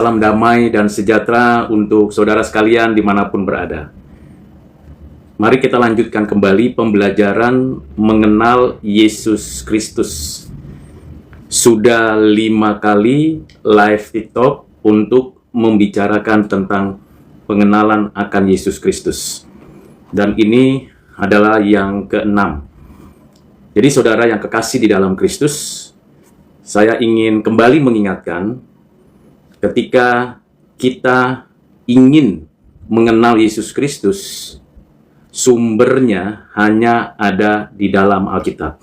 Salam damai dan sejahtera untuk saudara sekalian dimanapun berada. Mari kita lanjutkan kembali pembelajaran mengenal Yesus Kristus. Sudah 5 kali live TikTok untuk membicarakan tentang pengenalan akan Yesus Kristus. Dan ini adalah yang ke-6. Jadi saudara yang kekasih di dalam Kristus, saya ingin kembali mengingatkan ketika kita ingin mengenal Yesus Kristus, sumbernya hanya ada di dalam Alkitab.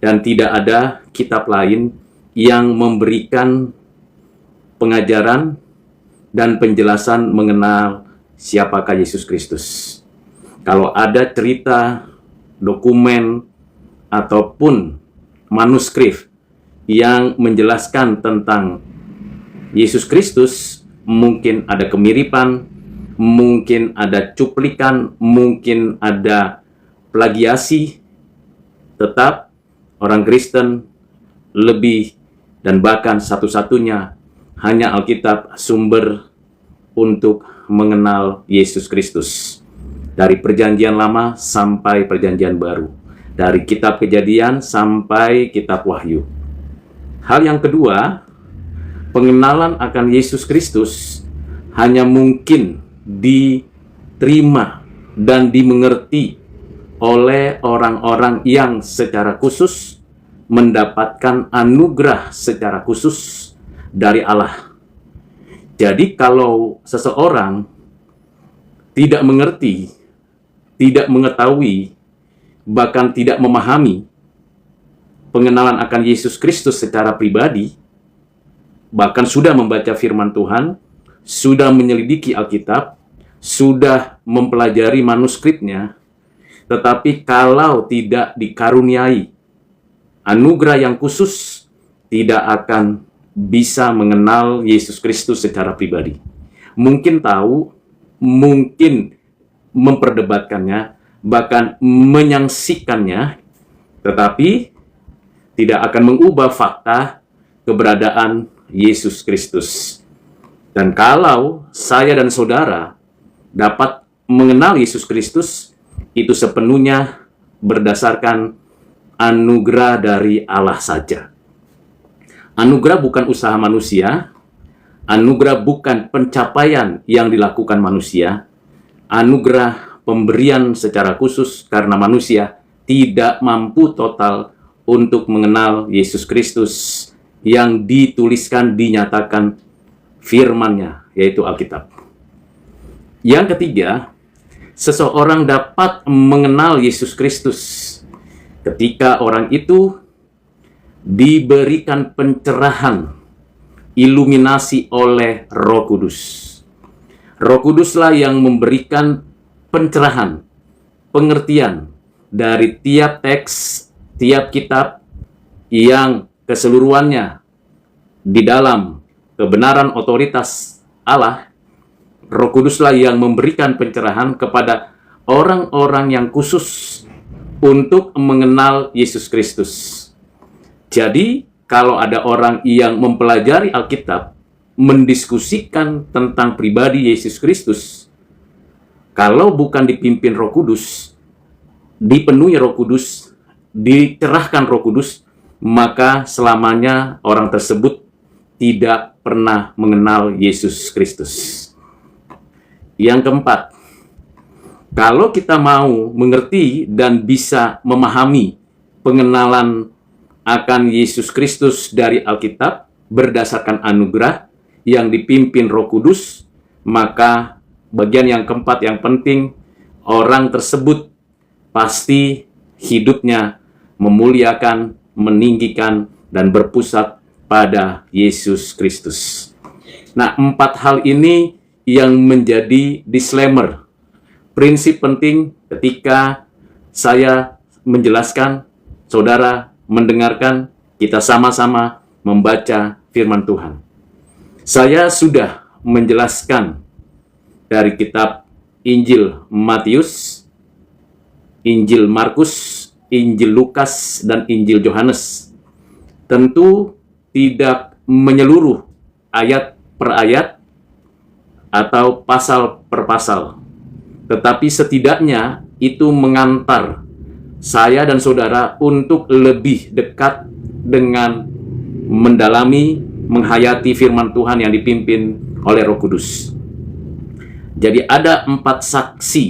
Dan tidak ada kitab lain yang memberikan pengajaran dan penjelasan mengenal siapakah Yesus Kristus. Kalau ada cerita, dokumen, ataupun manuskrip yang menjelaskan tentang Yesus Kristus, mungkin ada kemiripan, mungkin ada cuplikan, mungkin ada plagiasi, tetap orang Kristen lebih dan bahkan satu-satunya hanya Alkitab sumber untuk mengenal Yesus Kristus. Dari Perjanjian Lama sampai Perjanjian Baru, dari Kitab Kejadian sampai Kitab Wahyu. Hal yang kedua, pengenalan akan Yesus Kristus hanya mungkin diterima dan dimengerti oleh orang-orang yang secara khusus mendapatkan anugerah secara khusus dari Allah. Jadi kalau seseorang tidak mengerti, tidak mengetahui, bahkan tidak memahami pengenalan akan Yesus Kristus secara pribadi, bahkan sudah membaca firman Tuhan, sudah menyelidiki Alkitab, sudah mempelajari manuskripnya, tetapi kalau tidak dikaruniai anugerah yang khusus, tidak akan bisa mengenal Yesus Kristus secara pribadi. Mungkin tahu, mungkin memperdebatkannya, bahkan menyaksikannya, tetapi tidak akan mengubah fakta keberadaan Yesus Kristus. Dan kalau saya dan saudara dapat mengenal Yesus Kristus, itu sepenuhnya berdasarkan anugerah dari Allah saja. Anugerah bukan usaha manusia, anugerah bukan pencapaian yang dilakukan manusia, anugerah pemberian secara khusus karena manusia tidak mampu total untuk mengenal Yesus Kristus yang dituliskan, dinyatakan firman-Nya, yaitu Alkitab. Yang ketiga, seseorang dapat mengenal Yesus Kristus ketika orang itu diberikan pencerahan, iluminasi oleh Roh Kudus. Roh Kuduslah yang memberikan pencerahan, pengertian dari tiap teks, tiap kitab yang keseluruhannya di dalam kebenaran otoritas Allah. Roh Kuduslah yang memberikan pencerahan kepada orang-orang yang khusus untuk mengenal Yesus Kristus. Jadi, kalau ada orang yang mempelajari Alkitab, mendiskusikan tentang pribadi Yesus Kristus, kalau bukan dipimpin Roh Kudus, dipenuhi Roh Kudus, dicerahkan Roh Kudus, maka selamanya orang tersebut tidak pernah mengenal Yesus Kristus. Yang keempat, kalau kita mau mengerti dan bisa memahami pengenalan akan Yesus Kristus dari Alkitab berdasarkan anugerah yang dipimpin Roh Kudus, maka bagian yang keempat yang penting, orang tersebut pasti hidupnya memuliakan, meninggikan, dan berpusat pada Yesus Kristus. Nah, 4 hal ini yang menjadi disclaimer, prinsip penting ketika saya menjelaskan, saudara mendengarkan, kita sama-sama membaca firman Tuhan. Saya sudah menjelaskan dari kitab Injil Matius, Injil Markus, Injil Lukas, dan Injil Yohanes. Tentu tidak menyeluruh ayat per ayat atau pasal per pasal, tetapi setidaknya itu mengantar saya dan saudara untuk lebih dekat dengan mendalami, menghayati firman Tuhan yang dipimpin oleh Roh Kudus. Jadi ada 4 saksi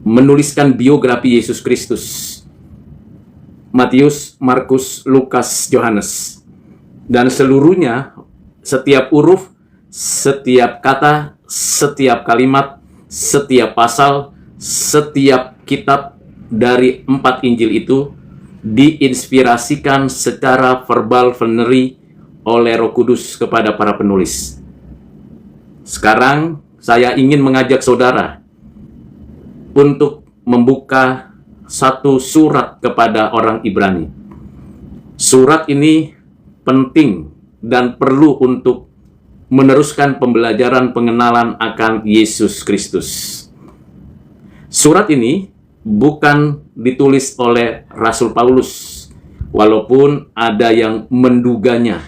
menuliskan biografi Yesus Kristus: Matius, Markus, Lukas, Yohanes. Dan seluruhnya, setiap huruf, setiap kata, setiap kalimat, setiap pasal, setiap kitab dari 4 Injil itu diinspirasikan secara verbal veneri oleh Roh Kudus kepada para penulis. Sekarang saya ingin mengajak saudara untuk membuka satu surat kepada orang Ibrani. Surat ini penting dan perlu untuk meneruskan pembelajaran pengenalan akan Yesus Kristus. Surat ini bukan ditulis oleh Rasul Paulus, walaupun ada yang menduganya.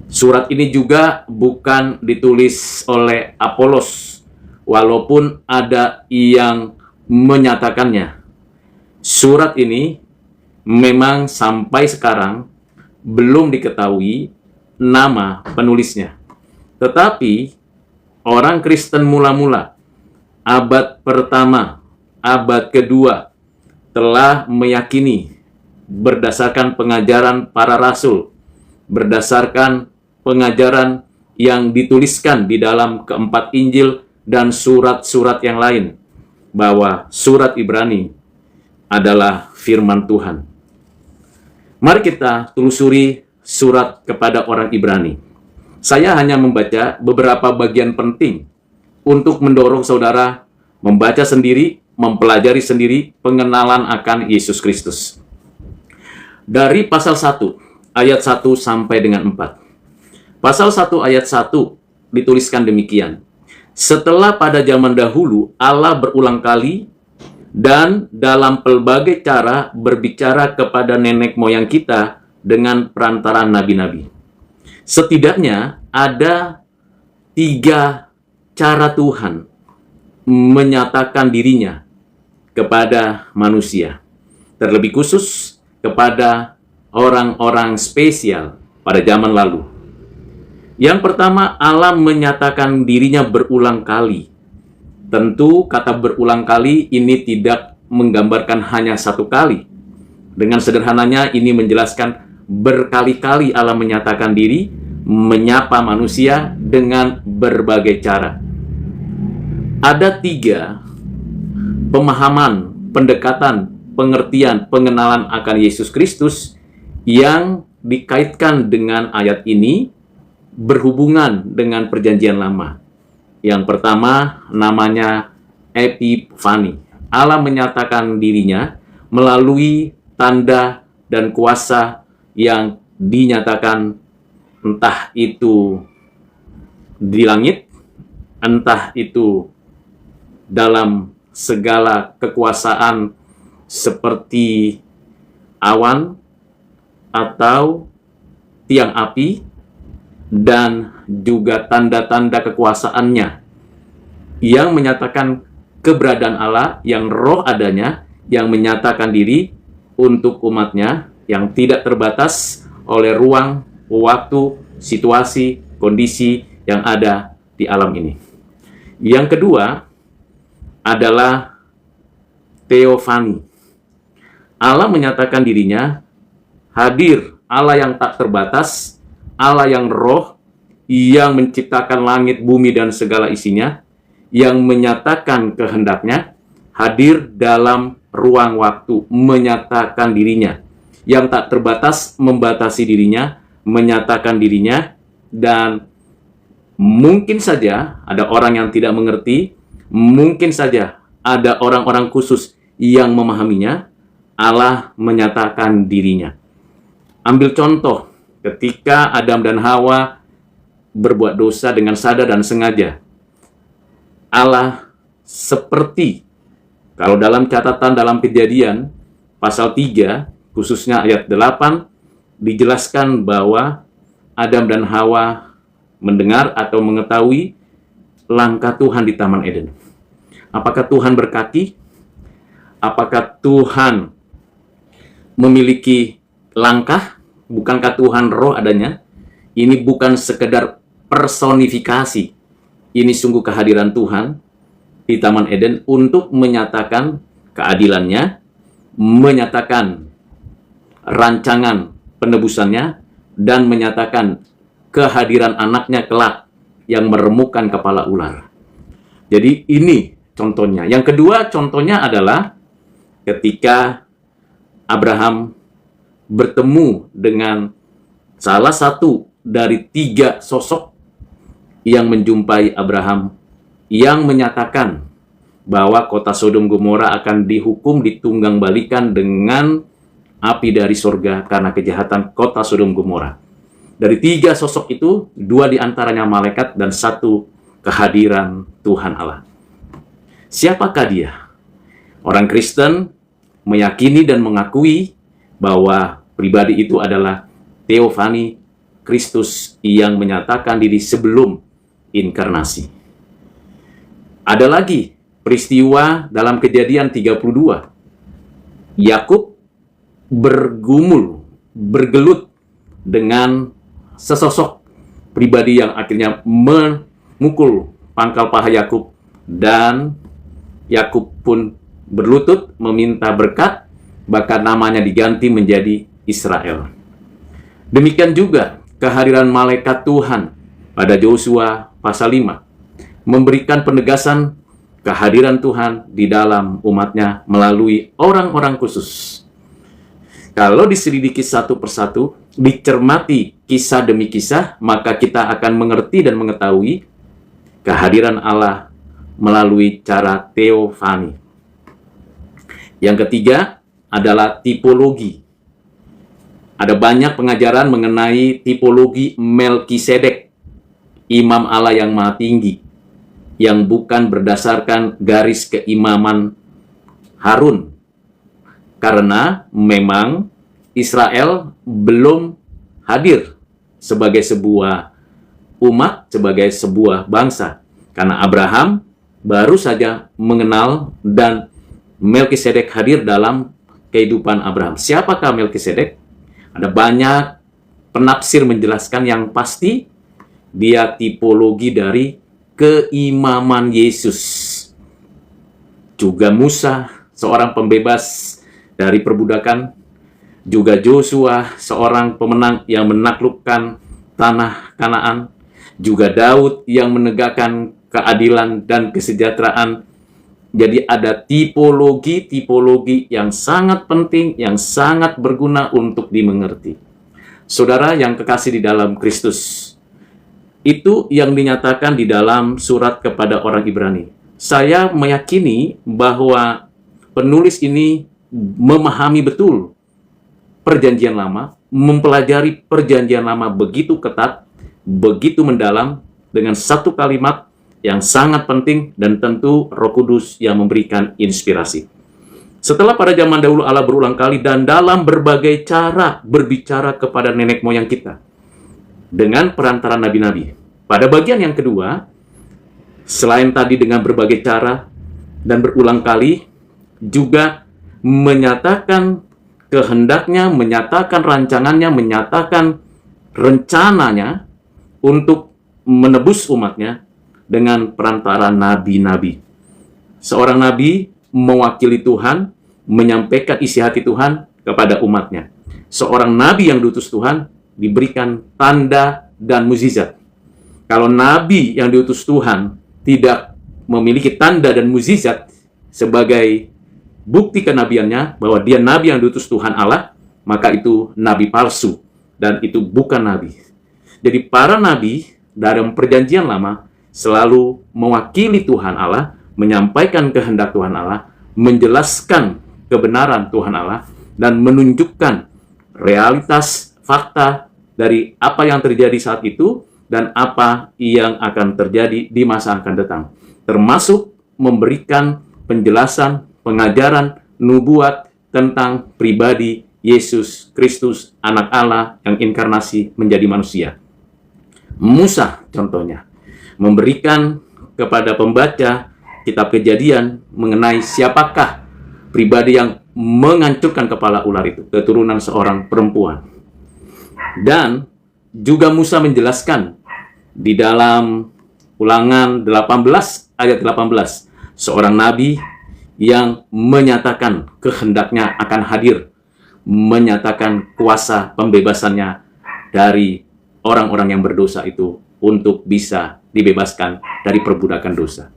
Surat ini juga bukan ditulis oleh Apolos, walaupun ada yang menyatakannya. Surat ini memang sampai sekarang belum diketahui nama penulisnya. Tetapi orang Kristen mula-mula, abad pertama, abad kedua, telah meyakini berdasarkan pengajaran para rasul, berdasarkan pengajaran yang dituliskan di dalam keempat Injil dan surat-surat yang lain, bahwa surat Ibrani adalah firman Tuhan. Mari kita telusuri surat kepada orang Ibrani. Saya hanya membaca beberapa bagian penting untuk mendorong saudara membaca sendiri, mempelajari sendiri pengenalan akan Yesus Kristus. Dari pasal 1, ayat 1 sampai dengan 4. Pasal 1 ayat 1 dituliskan demikian: setelah pada zaman dahulu Allah berulang kali dan dalam pelbagai cara berbicara kepada nenek moyang kita dengan perantaraan nabi-nabi. Setidaknya ada 3 cara Tuhan menyatakan dirinya kepada manusia, terlebih khusus kepada orang-orang spesial pada zaman lalu. Yang pertama, Allah menyatakan dirinya berulang kali. Tentu kata berulang kali ini tidak menggambarkan hanya 1 kali. Dengan sederhananya ini menjelaskan berkali-kali Allah menyatakan diri, menyapa manusia dengan berbagai cara. Ada 3 pemahaman, pendekatan, pengertian, pengenalan akan Yesus Kristus yang dikaitkan dengan ayat ini berhubungan dengan perjanjian lama. Yang pertama namanya Epifani. Allah menyatakan dirinya melalui tanda dan kuasa yang dinyatakan entah itu di langit, entah itu dalam segala kekuasaan seperti awan atau tiang api, dan juga tanda-tanda kekuasaannya yang menyatakan keberadaan Allah, yang roh adanya, yang menyatakan diri untuk umatnya yang tidak terbatas oleh ruang, waktu, situasi, kondisi yang ada di alam ini. Yang kedua adalah Teofani. Allah menyatakan dirinya hadir, Allah yang tak terbatas, Allah yang roh, yang menciptakan langit, bumi, dan segala isinya, yang menyatakan kehendaknya, hadir dalam ruang waktu, menyatakan dirinya, yang tak terbatas, membatasi dirinya, menyatakan dirinya, dan mungkin saja ada orang yang tidak mengerti, mungkin saja ada orang-orang khusus yang memahaminya. Allah menyatakan dirinya. Ambil contoh, ketika Adam dan Hawa berbuat dosa dengan sadar dan sengaja, Allah seperti, kalau dalam catatan dalam Kejadian pasal 3, khususnya ayat 8, dijelaskan bahwa Adam dan Hawa mendengar atau mengetahui langkah Tuhan di Taman Eden? Apakah Tuhan berkati? Apakah Tuhan memiliki langkah? Bukankah Tuhan roh adanya? Ini bukan sekedar personifikasi. Ini sungguh kehadiran Tuhan di Taman Eden untuk menyatakan keadilannya, menyatakan rancangan penebusannya, dan menyatakan kehadiran anaknya kelak yang meremukkan kepala ular. Jadi ini contohnya. Yang kedua contohnya adalah ketika Abraham bertemu dengan salah satu dari 3 sosok yang menjumpai Abraham, yang menyatakan bahwa kota Sodom Gomora akan dihukum ditunggang balikan dengan api dari surga karena kejahatan kota Sodom Gomora. Dari 3 sosok itu, 2 diantaranya malaikat dan 1 kehadiran Tuhan Allah. Siapakah dia? Orang Kristen meyakini dan mengakui bahwa pribadi itu adalah Teofani Kristus yang menyatakan diri sebelum inkarnasi. Ada lagi peristiwa dalam Kejadian 32. Yakub bergelut dengan sesosok pribadi yang akhirnya memukul pangkal paha Yakub, dan Yakub pun berlutut meminta berkat, bahkan namanya diganti menjadi Israel. Demikian juga kehadiran malaikat Tuhan pada Yosua pasal 5 memberikan penegasan kehadiran Tuhan di dalam umatnya melalui orang-orang khusus. Kalau diselidiki satu persatu, dicermati kisah demi kisah, maka kita akan mengerti dan mengetahui kehadiran Allah melalui cara teofani. Yang ketiga adalah tipologi. Ada banyak pengajaran mengenai tipologi Melkisedek, imam Allah yang maha tinggi, yang bukan berdasarkan garis keimaman Harun. Karena memang Israel belum hadir sebagai sebuah umat, sebagai sebuah bangsa. Karena Abraham baru saja mengenal dan Melkisedek hadir dalam kehidupan Abraham. Siapakah Melkisedek? Ada banyak penafsir menjelaskan, yang pasti dia tipologi dari keimaman Yesus. Juga Musa, seorang pembebas dari perbudakan. Juga Yosua, seorang pemenang yang menaklukkan tanah Kanaan. Juga Daud yang menegakkan keadilan dan kesejahteraan. Jadi ada tipologi-tipologi yang sangat penting, yang sangat berguna untuk dimengerti. Saudara yang kekasih di dalam Kristus, itu yang dinyatakan di dalam surat kepada orang Ibrani. Saya meyakini bahwa penulis ini memahami betul Perjanjian Lama, mempelajari Perjanjian Lama begitu ketat, begitu mendalam, dengan satu kalimat yang sangat penting, dan tentu Roh Kudus yang memberikan inspirasi. Setelah pada zaman dahulu Allah berulang kali dan dalam berbagai cara berbicara kepada nenek moyang kita dengan perantara nabi-nabi. Pada bagian yang kedua, selain tadi dengan berbagai cara dan berulang kali, juga menyatakan kehendaknya, menyatakan rancangannya, menyatakan rencananya untuk menebus umatnya dengan perantara nabi-nabi. Seorang nabi mewakili Tuhan, menyampaikan isi hati Tuhan kepada umatnya. Seorang nabi yang diutus Tuhan diberikan tanda dan mukjizat. Kalau nabi yang diutus Tuhan tidak memiliki tanda dan mukjizat sebagai bukti kenabiannya bahwa dia nabi yang diutus Tuhan Allah, maka itu nabi palsu dan itu bukan nabi. Jadi para nabi dalam Perjanjian Lama selalu mewakili Tuhan Allah, menyampaikan kehendak Tuhan Allah, menjelaskan kebenaran Tuhan Allah, dan menunjukkan realitas fakta dari apa yang terjadi saat itu dan apa yang akan terjadi di masa akan datang. Termasuk memberikan penjelasan, pengajaran, nubuat tentang pribadi Yesus Kristus, anak Allah yang inkarnasi menjadi manusia. Musa contohnya memberikan kepada pembaca kitab Kejadian mengenai siapakah pribadi yang menghancurkan kepala ular itu, keturunan seorang perempuan. Dan juga Musa menjelaskan di dalam Ulangan 18 ayat 18, seorang nabi yang menyatakan kehendaknya akan hadir, menyatakan kuasa pembebasannya dari orang-orang yang berdosa itu untuk bisa dibebaskan dari perbudakan dosa.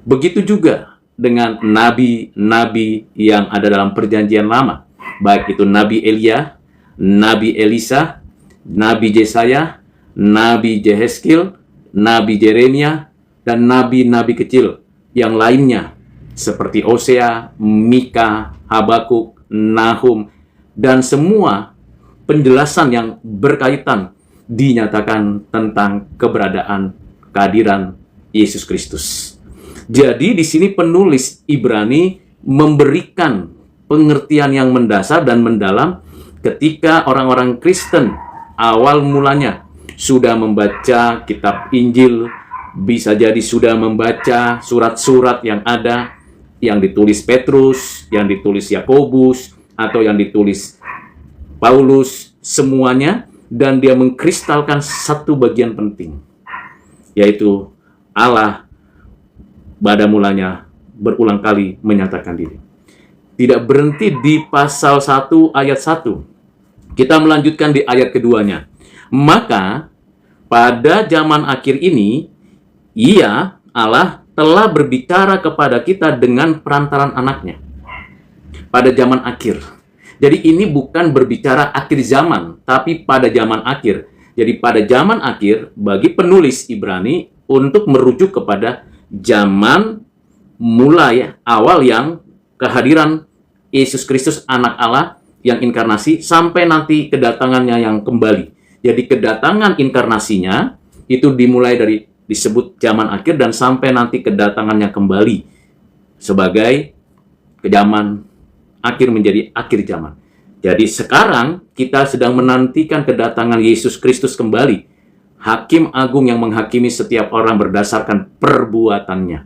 Begitu juga dengan nabi-nabi yang ada dalam perjanjian lama, baik itu Nabi Elia, Nabi Elisa, Nabi Yesaya, Nabi Yehezkiel, Nabi Yeremia, dan nabi-nabi kecil yang lainnya seperti Hosea, Mika, Habakuk, Nahum, dan semua penjelasan yang berkaitan dinyatakan tentang keberadaan, kehadiran Yesus Kristus. Jadi di sini penulis Ibrani memberikan pengertian yang mendasar dan mendalam ketika orang-orang Kristen awal mulanya sudah membaca kitab Injil, bisa jadi sudah membaca surat-surat yang ada, yang ditulis Petrus, yang ditulis Yakobus, atau yang ditulis Paulus, semuanya, dan dia mengkristalkan satu bagian penting, yaitu Allah pada mulanya berulang kali menyatakan diri. Tidak berhenti di pasal 1 ayat 1. Kita melanjutkan di ayat keduanya. Maka pada zaman akhir ini, Ia, Allah, telah berbicara kepada kita dengan perantaran anaknya. Pada zaman akhir. Jadi ini bukan berbicara akhir zaman, tapi pada zaman akhir. Jadi pada zaman akhir, bagi penulis Ibrani untuk merujuk kepada zaman mulai awal yang kehadiran Yesus Kristus anak Allah yang inkarnasi sampai nanti kedatangannya yang kembali. Jadi kedatangan inkarnasinya itu dimulai dari disebut zaman akhir dan sampai nanti kedatangannya kembali sebagai zaman akhir menjadi akhir zaman. Jadi sekarang kita sedang menantikan kedatangan Yesus Kristus kembali, Hakim Agung yang menghakimi setiap orang berdasarkan perbuatannya.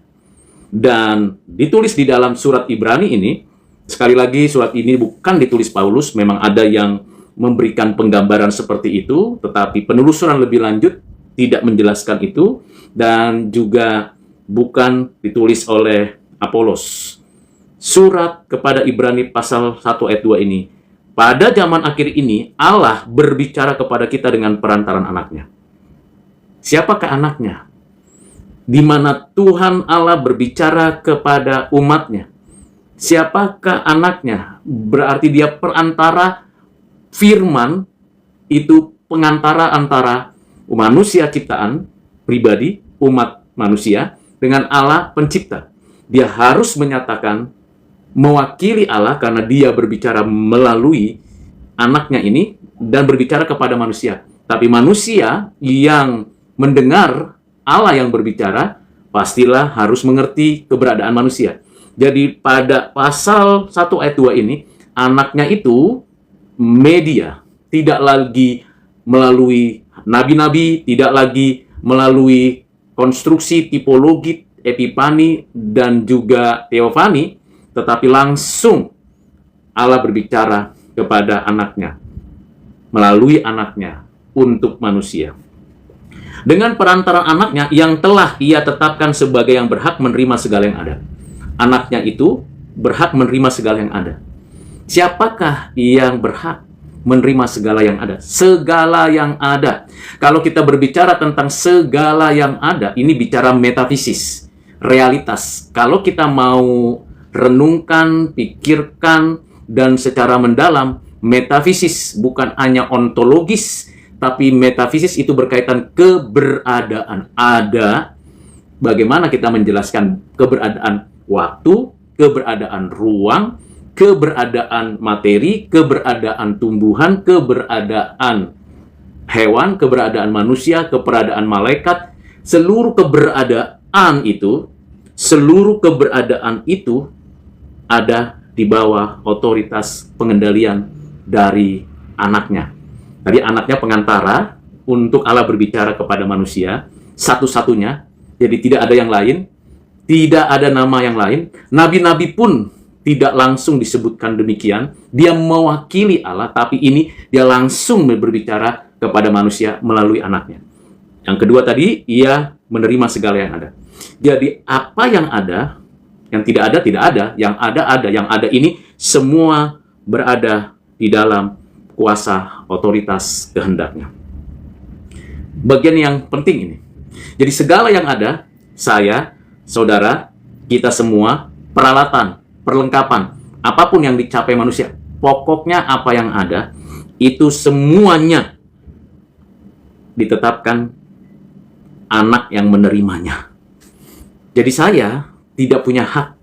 Dan ditulis di dalam surat Ibrani ini, sekali lagi surat ini bukan ditulis Paulus, memang ada yang memberikan penggambaran seperti itu, tetapi penelusuran lebih lanjut tidak menjelaskan itu, dan juga bukan ditulis oleh Apolos. Surat kepada Ibrani pasal 1 ayat 2 ini, pada zaman akhir ini Allah berbicara kepada kita dengan perantaran anaknya. Siapakah anaknya? Di mana Tuhan Allah berbicara kepada umatnya. Siapakah anaknya? Berarti dia perantara firman, itu pengantara antara manusia ciptaan, pribadi, umat manusia, dengan Allah pencipta. Dia harus menyatakan, mewakili Allah karena dia berbicara melalui anaknya ini dan berbicara kepada manusia. Tapi manusia yang mendengar Allah yang berbicara, pastilah harus mengerti keberadaan manusia. Jadi pada pasal 1 ayat 2 ini, anaknya itu media, tidak lagi melalui nabi-nabi, tidak lagi melalui konstruksi tipologi, epifani, dan juga teofani, tetapi langsung Allah berbicara kepada anaknya, melalui anaknya untuk manusia. Dengan perantaran anaknya yang telah ia tetapkan sebagai yang berhak menerima segala yang ada. Anaknya itu berhak menerima segala yang ada. Siapakah yang berhak menerima segala yang ada? Segala yang ada. Kalau kita berbicara tentang segala yang ada, ini bicara metafisis, realitas. Kalau kita mau renungkan, pikirkan, dan secara mendalam, metafisis bukan hanya ontologis, tapi metafisis itu berkaitan keberadaan. Ada, bagaimana kita menjelaskan keberadaan waktu, keberadaan ruang, keberadaan materi, keberadaan tumbuhan, keberadaan hewan, keberadaan manusia, keberadaan malaikat, seluruh keberadaan itu ada di bawah otoritas pengendalian dari anaknya. Tadi anaknya pengantara, untuk Allah berbicara kepada manusia, satu-satunya. Jadi tidak ada yang lain, tidak ada nama yang lain. Nabi-nabi pun tidak langsung disebutkan demikian. Dia mewakili Allah, tapi ini dia langsung berbicara kepada manusia melalui anaknya. Yang kedua tadi, ia menerima segala yang ada. Jadi apa yang ada, yang tidak ada, tidak ada. Yang ada, ada. Yang ada ini semua berada di dalam kuasa otoritas kehendaknya. Bagian yang penting ini. Jadi segala yang ada, saya, saudara, kita semua, peralatan, perlengkapan, apapun yang dicapai manusia, pokoknya apa yang ada, itu semuanya ditetapkan anak yang menerimanya. Jadi saya tidak punya hak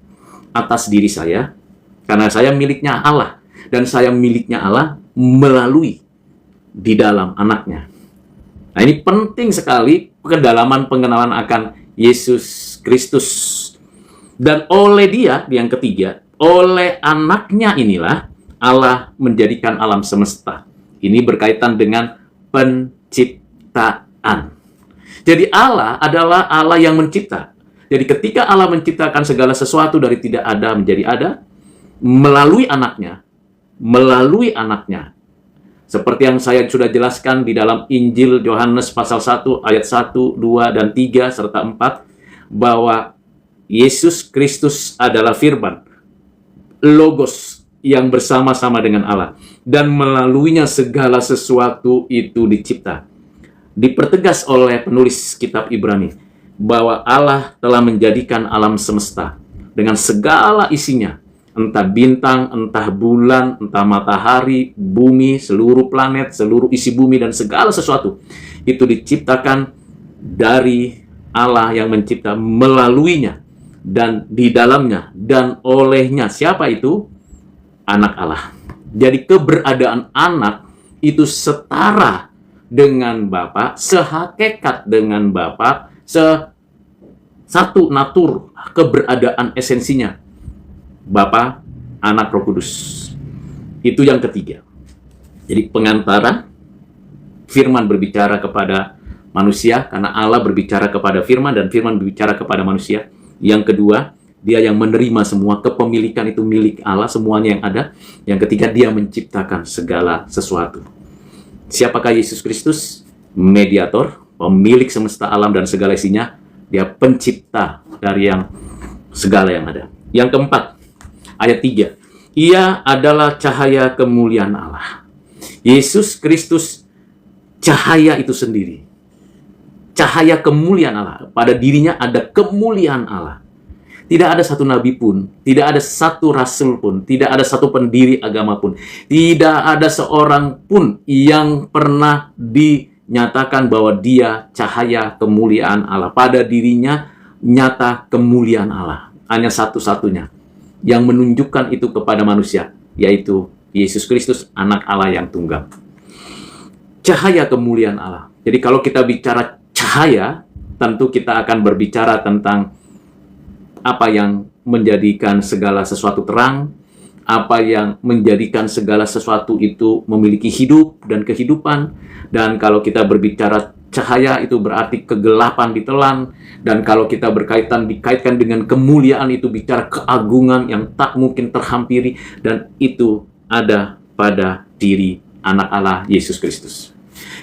atas diri saya, karena saya miliknya Allah, dan saya miliknya Allah melalui di dalam anaknya. Nah, ini penting sekali pendalaman pengenalan akan Yesus Kristus. Dan oleh dia, yang ketiga, oleh anaknya inilah Allah menjadikan alam semesta. Ini berkaitan dengan penciptaan. Jadi Allah adalah Allah yang mencipta. Jadi ketika Allah menciptakan segala sesuatu dari tidak ada menjadi ada, melalui anaknya, seperti yang saya sudah jelaskan di dalam Injil Yohanes pasal 1 ayat 1, 2, dan 3, serta 4, bahwa Yesus Kristus adalah firman, Logos yang bersama-sama dengan Allah. Dan melaluinya segala sesuatu itu dicipta. Dipertegas oleh penulis kitab Ibrani, bahwa Allah telah menjadikan alam semesta dengan segala isinya, entah bintang, entah bulan, entah matahari, bumi, seluruh planet, seluruh isi bumi, dan segala sesuatu itu diciptakan dari Allah yang mencipta, melaluinya, dan di dalamnya, dan olehnya. Siapa itu? Anak Allah. Jadi keberadaan anak itu setara dengan Bapa, sehakikat dengan Bapa, satu natur, keberadaan esensinya. Bapa, Anak, Roh Kudus. Itu yang ketiga. Jadi pengantara, firman berbicara kepada manusia, karena Allah berbicara kepada firman, dan firman berbicara kepada manusia. Yang kedua, dia yang menerima semua, kepemilikan itu milik Allah, semuanya yang ada. Yang ketiga, dia menciptakan segala sesuatu. Siapakah Yesus Kristus? Mediator, pemilik semesta alam dan segala isinya. Dia pencipta dari yang segala yang ada. Yang keempat, ayat 3. Ia adalah cahaya kemuliaan Allah. Yesus Kristus cahaya itu sendiri. Cahaya kemuliaan Allah. Pada dirinya ada kemuliaan Allah. Tidak ada satu nabi pun, tidak ada satu rasul pun, tidak ada satu pendiri agama pun, tidak ada seorang pun yang pernah dinyatakan bahwa dia cahaya kemuliaan Allah. Pada dirinya nyata kemuliaan Allah. Hanya satu-satunya yang menunjukkan itu kepada manusia, yaitu Yesus Kristus, anak Allah yang tunggal. Cahaya kemuliaan Allah. Jadi kalau kita bicara cahaya, tentu kita akan berbicara tentang apa yang menjadikan segala sesuatu terang, apa yang menjadikan segala sesuatu itu memiliki hidup dan kehidupan. Dan kalau kita berbicara cahaya, itu berarti kegelapan ditelan. Dan kalau kita dikaitkan dengan kemuliaan, itu bicara keagungan yang tak mungkin terhampiri. Dan itu ada pada diri anak Allah, Yesus Kristus.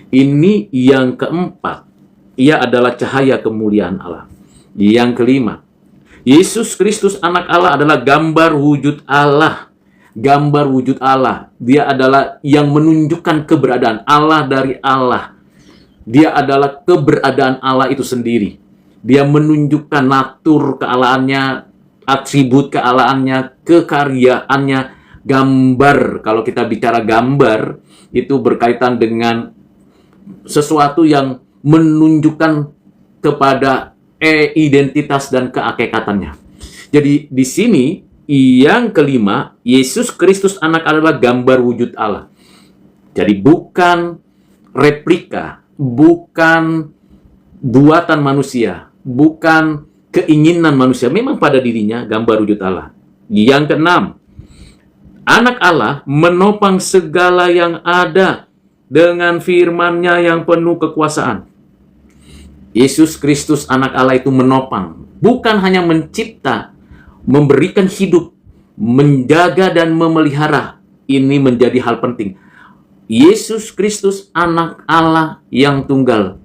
Ini yang keempat. Ia adalah cahaya kemuliaan Allah. Yang kelima, Yesus Kristus anak Allah adalah gambar wujud Allah. Gambar wujud Allah. Dia adalah yang menunjukkan keberadaan Allah dari Allah. Dia adalah keberadaan Allah itu sendiri. Dia menunjukkan natur kealahannya, atribut kealahannya, kekaryaannya. Gambar, kalau kita bicara gambar, itu berkaitan dengan sesuatu yang menunjukkan kepada identitas dan kehakikatannya. Jadi di sini yang kelima, Yesus Kristus anak adalah gambar wujud Allah. Jadi bukan replika, bukan buatan manusia, bukan keinginan manusia. Memang pada dirinya gambar wujud Allah. Yang keenam, anak Allah menopang segala yang ada. dengan firman-Nya yang penuh kekuasaan. Yesus Kristus anak Allah itu menopang, bukan hanya mencipta, memberikan hidup, menjaga dan memelihara. Ini menjadi hal penting. Yesus Kristus anak Allah yang tunggal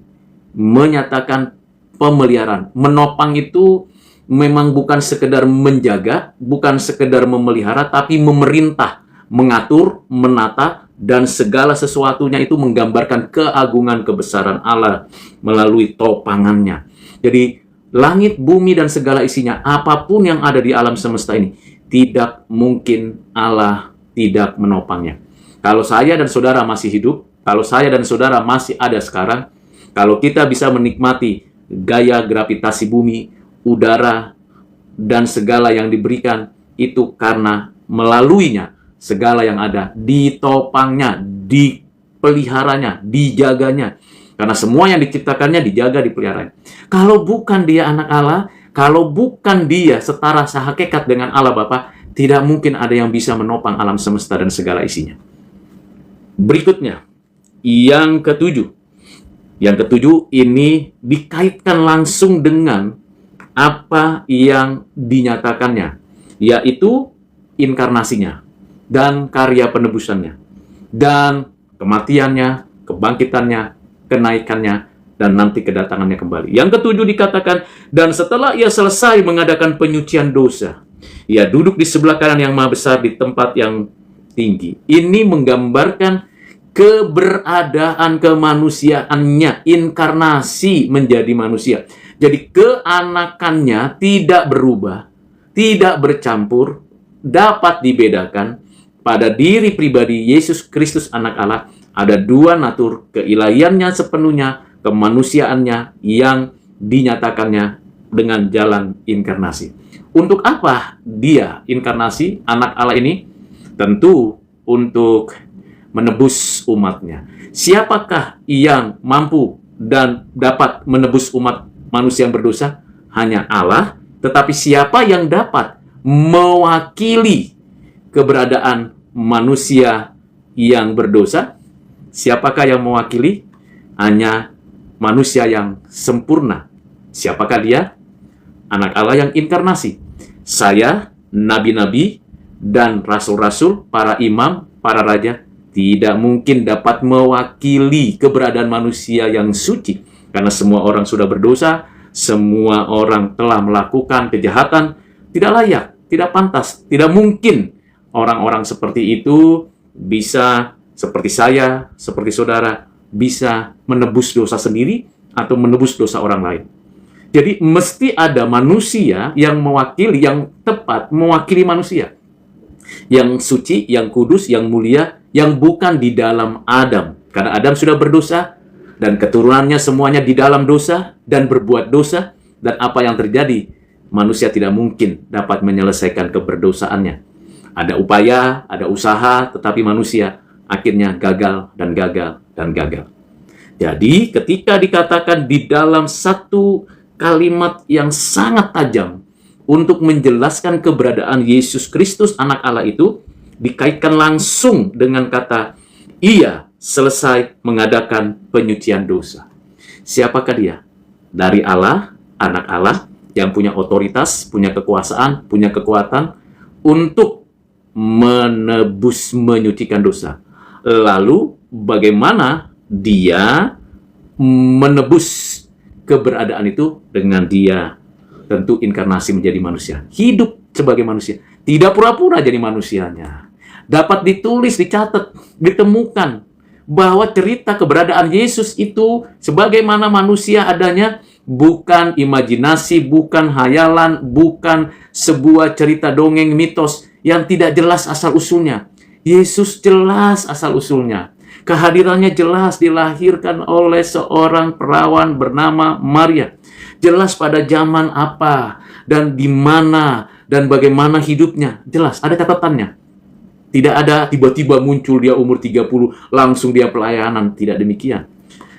menyatakan pemeliharaan. Menopang itu memang bukan sekedar menjaga, bukan sekedar memelihara, tapi memerintah, mengatur, menata, dan segala sesuatunya itu menggambarkan keagungan kebesaran Allah melalui topangannya. Jadi langit, bumi, dan segala isinya, apapun yang ada di alam semesta ini, tidak mungkin Allah tidak menopangnya. Kalau saya dan saudara masih hidup, kalau saya dan saudara masih ada sekarang, kalau kita bisa menikmati gaya gravitasi bumi, udara, dan segala yang diberikan, itu karena melaluinya segala yang ada, ditopangnya, dipeliharanya, dijaganya. Karena semua yang diciptakannya dijaga, dipeliharanya. Kalau bukan dia anak Allah, kalau bukan dia setara sehakikat dengan Allah Bapa, tidak mungkin ada yang bisa menopang alam semesta dan segala isinya. Berikutnya, yang ketujuh. Yang ketujuh ini dikaitkan langsung dengan apa yang dinyatakannya, yaitu inkarnasinya dan karya penebusannya, dan kematiannya, kebangkitannya, kenaikannya, dan nanti kedatangannya kembali. Yang ketujuh dikatakan, dan setelah ia selesai mengadakan penyucian dosa, ia duduk di sebelah kanan yang maha besar di tempat yang tinggi. Ini menggambarkan keberadaan kemanusiaannya, inkarnasi menjadi manusia. Jadi keanakannya tidak berubah, tidak bercampur, dapat dibedakan. Pada diri pribadi Yesus Kristus anak Allah ada dua natur, keilahiannya sepenuhnya, kemanusiaannya yang dinyatakannya dengan jalan inkarnasi. Untuk apa dia inkarnasi anak Allah ini? Tentu untuk menebus umatnya. Siapakah yang mampu dan dapat menebus umat manusia yang berdosa? Hanya Allah. Tetapi siapa yang dapat mewakili keberadaan manusia yang berdosa? Siapakah yang mewakili? Hanya manusia yang sempurna. Siapakah dia? Anak Allah yang inkarnasi. Saya, nabi-nabi, dan rasul-rasul, para imam, para raja, tidak mungkin dapat mewakili keberadaan manusia yang suci. Karena semua orang sudah berdosa, semua orang telah melakukan kejahatan, tidak layak, tidak pantas, tidak mungkin orang-orang seperti itu bisa, seperti saya, seperti saudara, bisa menebus dosa sendiri atau menebus dosa orang lain. Jadi mesti ada manusia yang mewakili, yang tepat mewakili manusia. Yang suci, yang kudus, yang mulia, yang bukan di dalam Adam. Karena Adam sudah berdosa, dan keturunannya semuanya di dalam dosa, dan berbuat dosa, dan apa yang terjadi? Manusia tidak mungkin dapat menyelesaikan keberdosaannya. Ada upaya, ada usaha, tetapi manusia akhirnya gagal, dan gagal, dan gagal. Jadi ketika dikatakan di dalam satu kalimat yang sangat tajam, untuk menjelaskan keberadaan Yesus Kristus anak Allah itu, dikaitkan langsung dengan kata, ia selesai mengadakan penyucian dosa. Siapakah dia? Dari Allah, anak Allah, yang punya otoritas, punya kekuasaan, punya kekuatan, untuk menebus, menyucikan dosa. Lalu, bagaimana dia menebus keberadaan itu? Dengan dia tentu inkarnasi menjadi manusia, hidup sebagai manusia, tidak pura-pura jadi manusianya. Dapat ditulis, dicatat, ditemukan bahwa cerita keberadaan Yesus itu sebagaimana manusia adanya, bukan imajinasi, bukan hayalan, bukan sebuah cerita dongeng mitos yang tidak jelas asal-usulnya. Yesus jelas asal-usulnya. Kehadirannya jelas, dilahirkan oleh seorang perawan bernama Maria. Jelas pada zaman apa, dan di mana, dan bagaimana hidupnya. Jelas, ada catatannya. Tidak ada tiba-tiba muncul dia umur 30, langsung dia pelayanan. Tidak demikian.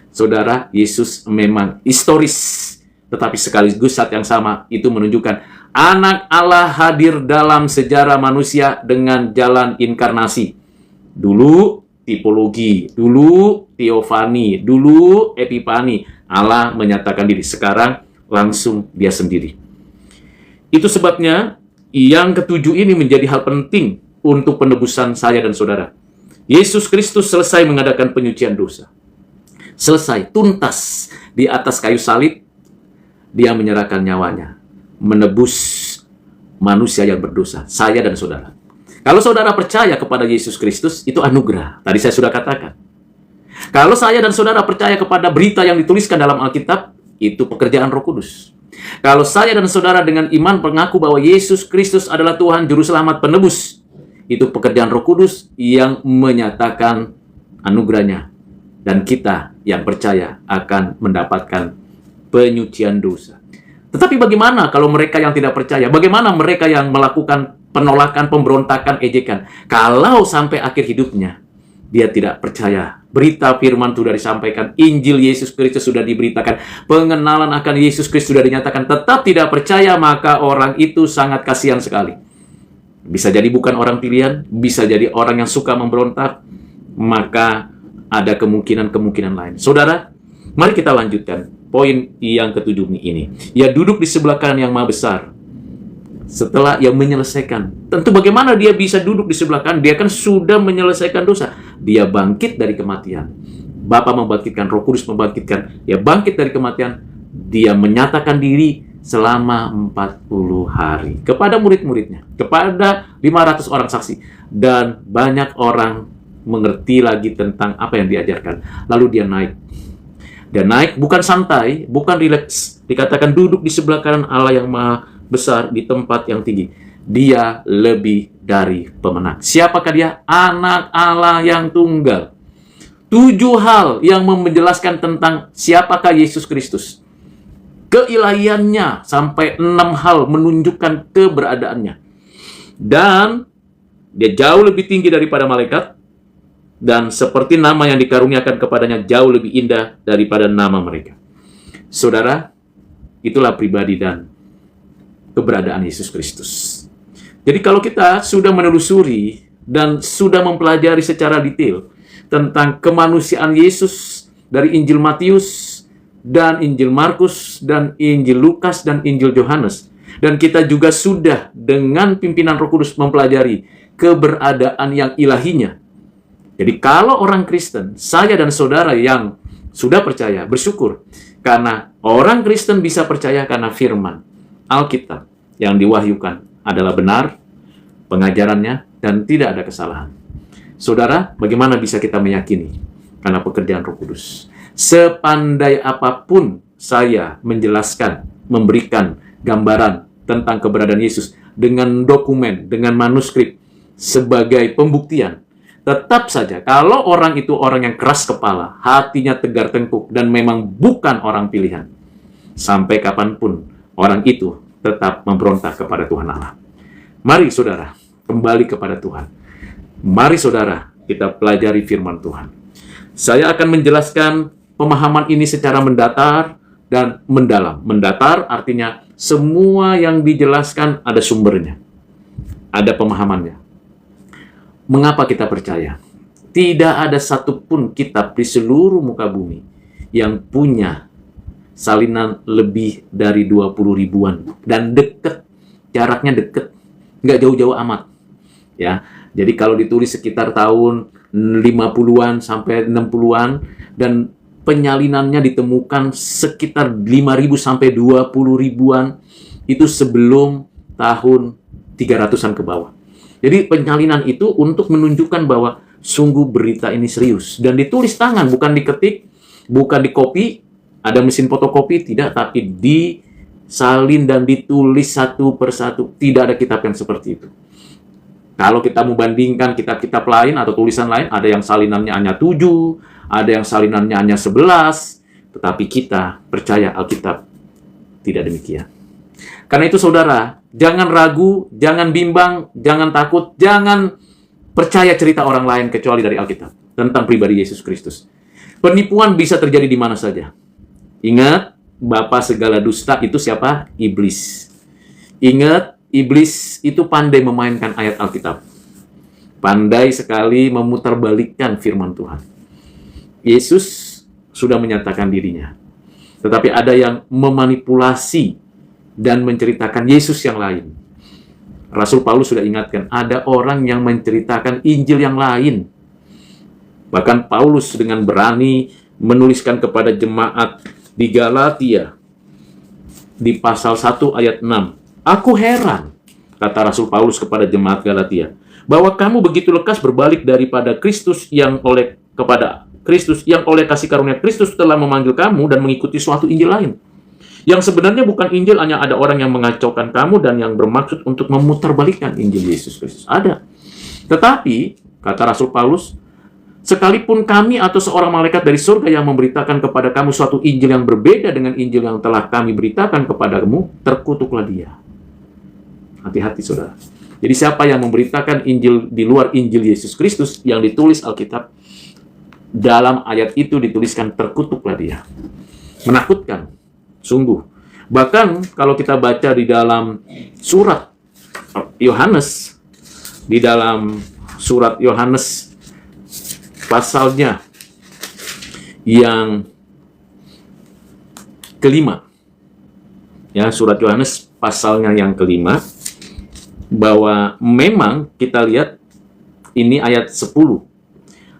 Saudara, Yesus memang historis. Tetapi sekaligus saat yang sama, itu menunjukkan anak Allah hadir dalam sejarah manusia dengan jalan inkarnasi. Dulu tipologi, dulu teofani, dulu epipani. Allah menyatakan diri, sekarang langsung dia sendiri. Itu sebabnya yang ketujuh ini menjadi hal penting untuk penebusan saya dan saudara. Yesus Kristus selesai mengadakan penyucian dosa. Selesai, tuntas di atas kayu salib, dia menyerahkan nyawanya, menebus manusia yang berdosa, saya dan saudara. Kalau saudara percaya kepada Yesus Kristus, itu anugerah. Tadi saya sudah katakan. Kalau saya dan saudara percaya kepada berita yang dituliskan dalam Alkitab, itu pekerjaan Roh Kudus. Kalau saya dan saudara dengan iman mengaku bahwa Yesus Kristus adalah Tuhan Juru Selamat Penebus, itu pekerjaan Roh Kudus yang menyatakan anugerahnya. Dan kita yang percaya akan mendapatkan penyucian dosa. Tetapi bagaimana kalau mereka yang tidak percaya? Bagaimana mereka yang melakukan penolakan, pemberontakan, ejekan? Kalau sampai akhir hidupnya dia tidak percaya, berita firman sudah disampaikan, Injil Yesus Kristus sudah diberitakan, pengenalan akan Yesus Kristus sudah dinyatakan, tetap tidak percaya, maka orang itu sangat kasihan sekali. Bisa jadi bukan orang pilihan, bisa jadi orang yang suka memberontak, maka ada kemungkinan-kemungkinan lain. Saudara, mari kita lanjutkan poin yang ketujuh ini. Ia duduk di sebelah kanan yang Maha Besar. Setelah ia menyelesaikan, tentu bagaimana dia bisa duduk di sebelah kanan? Dia kan sudah menyelesaikan dosa. Dia bangkit dari kematian. Bapa membangkitkan, Roh Kudus membangkitkan. Dia bangkit dari kematian. Dia menyatakan diri selama 40 hari kepada murid-muridnya, kepada 500 orang saksi, dan banyak orang mengerti lagi tentang apa yang diajarkan. Lalu dia naik. Dia naik bukan santai, bukan rileks. Dikatakan duduk di sebelah kanan Allah yang Maha Besar di tempat yang tinggi. Dia lebih dari pemenang. Siapakah dia? Anak Allah yang tunggal. 7 hal yang menjelaskan tentang siapakah Yesus Kristus. Keilahiannya sampai 6 hal menunjukkan keberadaannya. Dan dia jauh lebih tinggi daripada malaikat. Dan seperti nama yang dikaruniakan kepadanya jauh lebih indah daripada nama mereka. Saudara, itulah pribadi dan keberadaan Yesus Kristus. Jadi kalau kita sudah menelusuri dan sudah mempelajari secara detail tentang kemanusiaan Yesus dari Injil Matius dan Injil Markus dan Injil Lukas dan Injil Yohanes, dan kita juga sudah dengan pimpinan Roh Kudus mempelajari keberadaan yang ilahinya. Jadi kalau orang Kristen, saya dan saudara yang sudah percaya, bersyukur. Karena orang Kristen bisa percaya karena firman Alkitab yang diwahyukan adalah benar, pengajarannya, dan tidak ada kesalahan. Saudara, bagaimana bisa kita meyakini? Karena pekerjaan Roh Kudus. Sepandai apapun saya menjelaskan, memberikan gambaran tentang keberadaan Yesus dengan dokumen, dengan manuskrip sebagai pembuktian, tetap saja, kalau orang itu orang yang keras kepala, hatinya tegar tengkuk, dan memang bukan orang pilihan, sampai kapanpun orang itu tetap memberontak kepada Tuhan Allah. Mari saudara, kembali kepada Tuhan. Mari saudara, kita pelajari firman Tuhan. Saya akan menjelaskan pemahaman ini secara mendatar dan mendalam. Mendatar artinya semua yang dijelaskan ada sumbernya, ada pemahamannya. Mengapa kita percaya? Tidak ada satupun kitab di seluruh muka bumi yang punya salinan lebih dari 20 ribuan. Dan deket, jaraknya deket, nggak jauh-jauh amat. Ya, jadi kalau ditulis sekitar tahun 50-an sampai 60-an, dan penyalinannya ditemukan sekitar 5.000 sampai 20 ribuan, itu sebelum tahun 300-an ke bawah. Jadi penyalinan itu untuk menunjukkan bahwa sungguh berita ini serius. Dan ditulis tangan, bukan diketik, bukan dikopi, ada mesin fotokopi, tidak, tapi disalin dan ditulis satu persatu. Tidak ada kitab yang seperti itu. Kalau kita membandingkan kitab-kitab lain atau tulisan lain, ada yang salinannya hanya 7, ada yang salinannya hanya 11, tetapi kita percaya Alkitab tidak demikian. Karena itu saudara, jangan ragu, jangan bimbang, jangan takut, jangan percaya cerita orang lain kecuali dari Alkitab tentang pribadi Yesus Kristus. Penipuan bisa terjadi di mana saja. Ingat, bapa segala dusta itu siapa? Iblis. Ingat, iblis itu pandai memainkan ayat Alkitab. pandai sekali memutarbalikkan firman Tuhan. Yesus sudah menyatakan dirinya, tetapi ada yang memanipulasi dan menceritakan Yesus yang lain. Rasul Paulus sudah ingatkan, ada orang yang menceritakan Injil yang lain. Bahkan Paulus dengan berani menuliskan kepada jemaat di Galatia, di pasal 1 ayat 6. Aku heran, kata Rasul Paulus kepada jemaat Galatia, bahwa kamu begitu lekas berbalik daripada Kristus yang oleh kasih karunia Kristus telah memanggil kamu dan mengikuti suatu Injil lain. Yang sebenarnya bukan Injil, hanya ada orang yang mengacaukan kamu dan yang bermaksud untuk memutarbalikkan Injil Yesus Kristus. Ada. Tetapi, kata Rasul Paulus, sekalipun kami atau seorang malaikat dari surga yang memberitakan kepada kamu suatu Injil yang berbeda dengan Injil yang telah kami beritakan kepadamu, terkutuklah dia. Hati-hati, saudara. Jadi siapa yang memberitakan Injil di luar Injil Yesus Kristus yang ditulis Alkitab, dalam ayat itu dituliskan terkutuklah dia. Menakutkan, sungguh. Bahkan kalau kita baca di dalam surat Yohanes, di dalam surat Yohanes pasalnya yang kelima, ya, surat Yohanes pasalnya yang kelima, bahwa memang kita lihat ini ayat 10.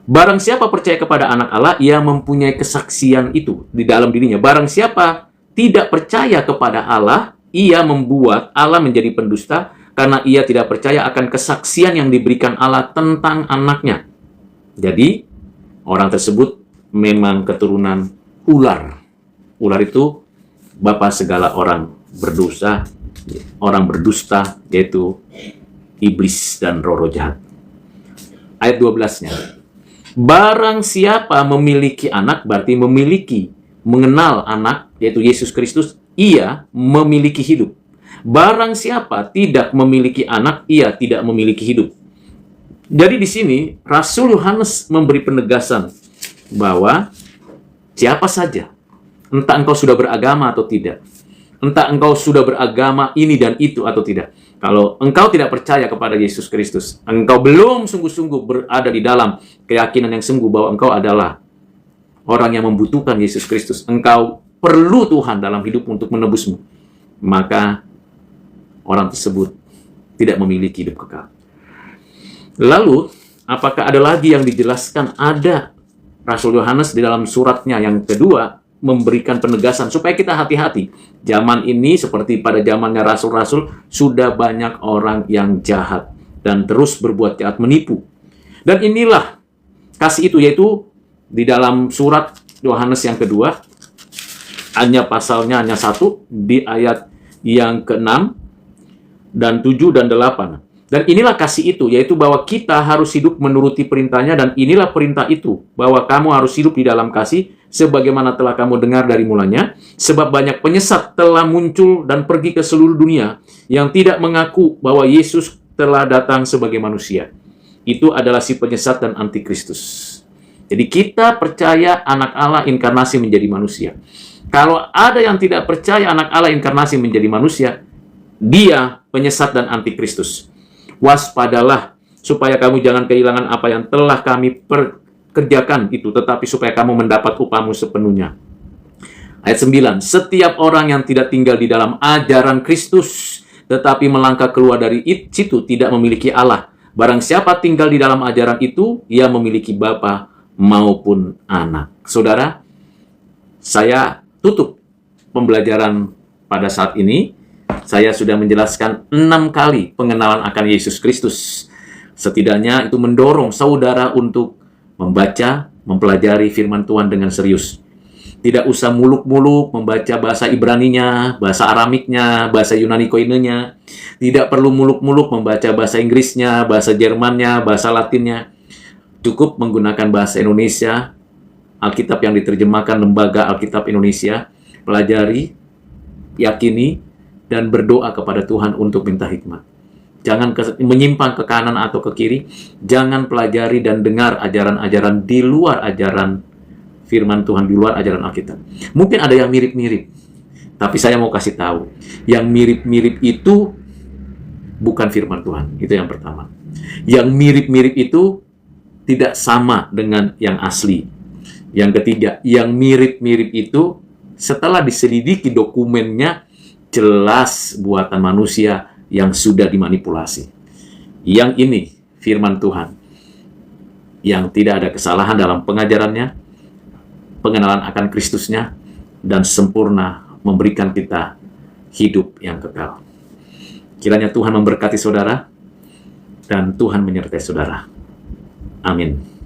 Barang siapa percaya kepada anak Allah, ia mempunyai kesaksian itu di dalam dirinya. Barang siapa tidak percaya kepada Allah, ia membuat Allah menjadi pendusta, karena ia tidak percaya akan kesaksian yang diberikan Allah tentang anaknya. Jadi, orang tersebut memang keturunan ular. Ular itu bapa segala orang berdosa, orang berdusta, yaitu iblis dan roh-roh jahat. Ayat 12-nya. Barang siapa memiliki anak, berarti mengenal anak, yaitu Yesus Kristus, ia memiliki hidup. Barang siapa tidak memiliki anak, ia tidak memiliki hidup. Jadi di sini Rasul Yohanes memberi penegasan bahwa siapa saja, entah engkau sudah beragama atau tidak, entah engkau sudah beragama ini dan itu atau tidak, kalau engkau tidak percaya kepada Yesus Kristus, engkau belum sungguh-sungguh berada di dalam keyakinan yang sungguh bahwa engkau adalah orang yang membutuhkan Yesus Kristus, engkau perlu Tuhan dalam hidup untuk menebusmu, maka orang tersebut tidak memiliki hidup kekal. Lalu, apakah ada lagi yang dijelaskan? Ada. Rasul Yohanes di dalam suratnya yang kedua memberikan penegasan supaya kita hati-hati. Zaman ini seperti pada zamannya rasul-rasul, sudah banyak orang yang jahat dan terus berbuat jahat, menipu. Dan inilah kasih itu, yaitu di dalam surat Yohanes yang kedua, hanya pasalnya hanya 1, di ayat yang ke-6 dan 7 dan 8. Dan inilah kasih itu, yaitu bahwa kita harus hidup menuruti perintahnya, dan inilah perintah itu, bahwa kamu harus hidup di dalam kasih, sebagaimana telah kamu dengar dari mulanya, sebab banyak penyesat telah muncul dan pergi ke seluruh dunia, yang tidak mengaku bahwa Yesus telah datang sebagai manusia. Itu adalah si penyesat dan antikristus. Jadi kita percaya anak Allah inkarnasi menjadi manusia. Kalau ada yang tidak percaya anak Allah inkarnasi menjadi manusia, dia penyesat dan antikristus. Waspadalah, supaya kamu jangan kehilangan apa yang telah kami kerjakan itu, tetapi supaya kamu mendapat upahmu sepenuhnya. Ayat 9, setiap orang yang tidak tinggal di dalam ajaran Kristus, tetapi melangkah keluar dari situ, tidak memiliki Allah. Barang siapa tinggal di dalam ajaran itu, ia memiliki Bapa maupun anak. Saudara, saya tutup pembelajaran pada saat ini. Saya sudah menjelaskan 6 kali pengenalan akan Yesus Kristus. Setidaknya itu mendorong saudara untuk membaca, mempelajari firman Tuhan dengan serius. Tidak usah muluk-muluk membaca bahasa Ibraninya, bahasa Aramiknya, bahasa Yunani Koinenya. Tidak perlu muluk-muluk membaca bahasa Inggrisnya, bahasa Jermannya, bahasa Latinnya. Cukup menggunakan bahasa Indonesia, Alkitab yang diterjemahkan Lembaga Alkitab Indonesia. Pelajari, yakini, dan berdoa kepada Tuhan untuk minta hikmat. Jangan menyimpang ke kanan atau ke kiri. Jangan pelajari dan dengar ajaran-ajaran di luar ajaran firman Tuhan, di luar ajaran Alkitab. Mungkin ada yang mirip-mirip, tapi saya mau kasih tahu, yang mirip-mirip itu bukan firman Tuhan. Itu yang pertama. Yang mirip-mirip itu tidak sama dengan yang asli. Yang ketiga, yang mirip-mirip itu setelah diselidiki dokumennya jelas buatan manusia yang sudah dimanipulasi. Yang ini firman Tuhan yang tidak ada kesalahan dalam pengajarannya, pengenalan akan Kristusnya, dan sempurna memberikan kita hidup yang kekal. Kiranya Tuhan memberkati saudara, dan Tuhan menyertai saudara. Amin.